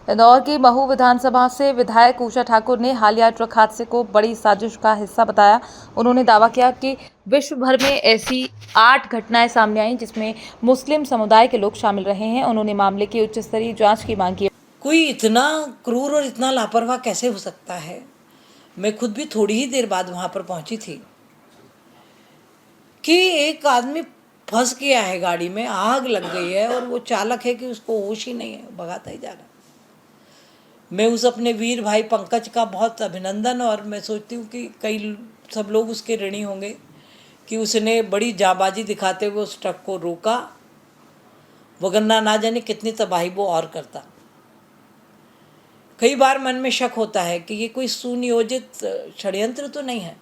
इंदौर की महू विधानसभा से विधायक उषा ठाकुर ने हालिया ट्रक हादसे को बड़ी साजिश का हिस्सा बताया। उन्होंने दावा किया कि विश्व भर में ऐसी 8 घटनाएं सामने आई जिसमें मुस्लिम समुदाय के लोग शामिल रहे हैं। उन्होंने मामले की उच्च स्तरीय जांच की मांग की। कोई इतना क्रूर और इतना लापरवाह कैसे हो सकता है। मैं खुद भी थोड़ी ही देर बाद वहां पर पहुंची थी कि एक आदमी फंस गया है, गाड़ी में आग लग गई है और वो चालक है कि उसको होश ही नहीं है, भगाता ही जा रहा। मैं उस अपने वीर भाई पंकज का बहुत अभिनंदन, और मैं सोचती हूँ कि कई सब लोग उसके ऋणी होंगे कि उसने बड़ी जाबाजी दिखाते हुए उस ट्रक को रोका, वगरना ना जाने कितनी तबाही वो और करता। कई बार मन में शक होता है कि ये कोई सुनियोजित षड्यंत्र तो नहीं है,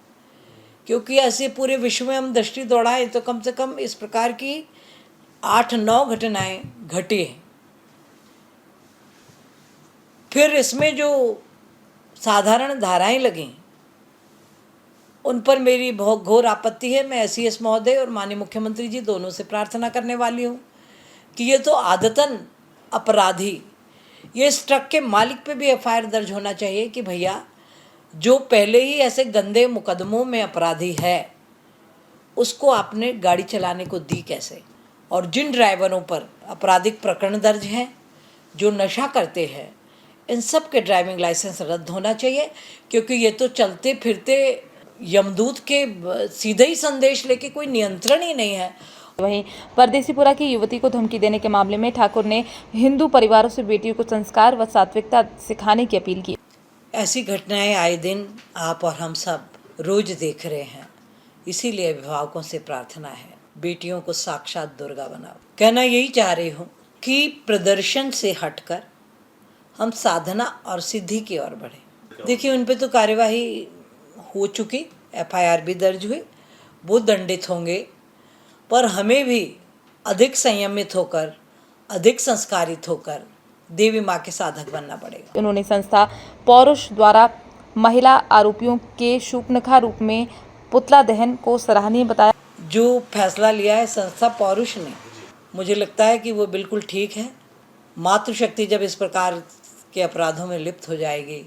क्योंकि ऐसे पूरे विश्व में हम दृष्टि दौड़ाएं तो कम से कम इस प्रकार की 8-9 घटनाएं घटी हैं। फिर इसमें जो साधारण धाराएं लगी उन पर मेरी बहुत घोर आपत्ति है। मैं एसईएस महोदय और माननीय मुख्यमंत्री जी दोनों से प्रार्थना करने वाली हूँ कि ये तो आदतन अपराधी, ये इस ट्रक के मालिक पे भी एफआईआर दर्ज होना चाहिए कि भैया जो पहले ही ऐसे गंदे मुकदमों में अपराधी है उसको आपने गाड़ी चलाने को दी कैसे। और जिन ड्राइवरों पर आपराधिक प्रकरण दर्ज हैं, जो नशा करते हैं, इन सब के ड्राइविंग लाइसेंस रद्द होना चाहिए, क्योंकि ये तो चलते फिरते यमदूत के सीधे ही संदेश लेके कोई नियंत्रण ही नहीं है। वहीं परदेसीपुरा की युवती को धमकी देने के मामले में ठाकुर ने हिंदू परिवारों से बेटियों को संस्कार व सात्विकता सिखाने की अपील की। ऐसी घटनाएं आए दिन आप और हम सब रोज देख रहे हैं, इसीलिए अभिभावकों से प्रार्थना है, बेटियों को साक्षात दुर्गा बनाओ। कहना यही चाह रही हूँ कि प्रदर्शन से हटकर हम साधना और सिद्धि की ओर बढ़े। देखिए, उन पे तो कार्यवाही हो चुकी, एफआईआर भी दर्ज हुई, वो दंडित होंगे, पर हमें भी अधिक संयमित होकर, अधिक संस्कारित होकर देवी माँ के साधक बनना पड़ेगा। उन्होंने संस्था पौरुष द्वारा महिला आरोपियों के शूर्पणखा रूप में पुतला दहन को सराहनीय बताया। जो फैसला लिया है संस्था पौरुष ने, मुझे लगता है कि वो बिल्कुल ठीक है। मातृशक्ति जब इस प्रकार के अपराधों में लिप्त हो जाएगी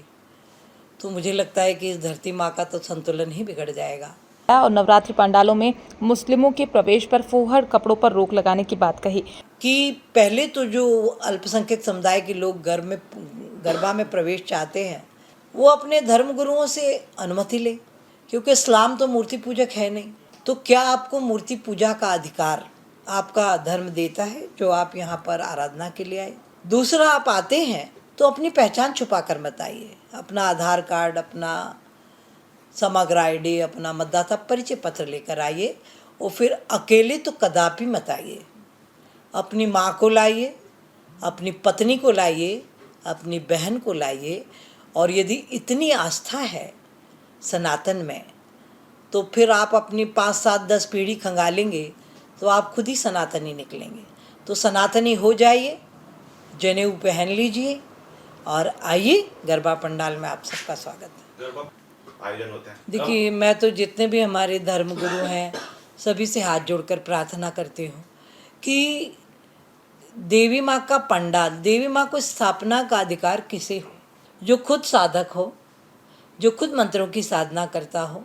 तो मुझे लगता है कि इस धरती माँ का तो संतुलन ही बिगड़ जाएगा। और नवरात्रि पंडालों में मुस्लिमों के प्रवेश पर फूहड़ कपड़ों पर रोक लगाने की बात कही कि पहले तो जो अल्पसंख्यक समुदाय के लोग गरबा में प्रवेश चाहते हैं वो अपने धर्म गुरुओं से अनुमति ले, क्योंकि इस्लाम तो मूर्ति पूजक है नहीं। तो क्या आपको मूर्ति पूजा का अधिकार आपका धर्म देता है जो आप यहाँ पर आराधना के लिए आए? दूसरा, आप आते हैं तो अपनी पहचान छुपा कर मत आइए। अपना आधार कार्ड, अपना समग्र आईडी, अपना मतदाता परिचय पत्र लेकर आइए, और फिर अकेले तो कदापि मत आइए। अपनी माँ को लाइए, अपनी पत्नी को लाइए, अपनी बहन को लाइए, और यदि इतनी आस्था है सनातन में तो फिर आप अपनी 5-7-10 पीढ़ी खंगालेंगे तो आप खुद ही सनातनी निकलेंगे। तो सनातनी हो जाइए, जनेऊ पहन लीजिए और आइए, गरबा पंडाल में आप सबका स्वागत है। आयोजन होता है। देखिए, मैं तो जितने भी हमारे धर्म गुरु हैं सभी से हाथ जोड़कर प्रार्थना करती हूँ कि देवी माँ का पंडाल, देवी माँ को स्थापना का अधिकार किसे हो? जो खुद साधक हो, जो खुद मंत्रों की साधना करता हो,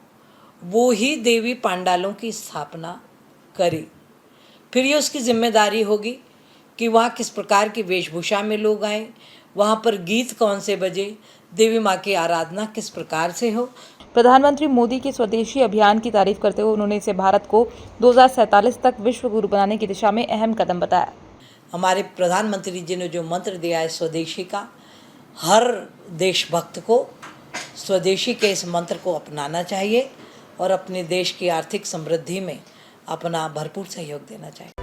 वो ही देवी पंडालों की स्थापना करे। फिर ये उसकी जिम्मेदारी होगी कि वहाँ किस प्रकार की वेशभूषा में लोग आए, वहाँ पर गीत कौन से बजे, देवी माँ की आराधना किस प्रकार से हो। प्रधानमंत्री मोदी के स्वदेशी अभियान की तारीफ करते हुए उन्होंने इसे भारत को 2047 तक विश्व गुरु बनाने की दिशा में अहम कदम बताया। हमारे प्रधानमंत्री जी ने जो मंत्र दिया है स्वदेशी का, हर देशभक्त को स्वदेशी के इस मंत्र को अपनाना चाहिए और अपने देश की आर्थिक समृद्धि में अपना भरपूर सहयोग देना चाहिए।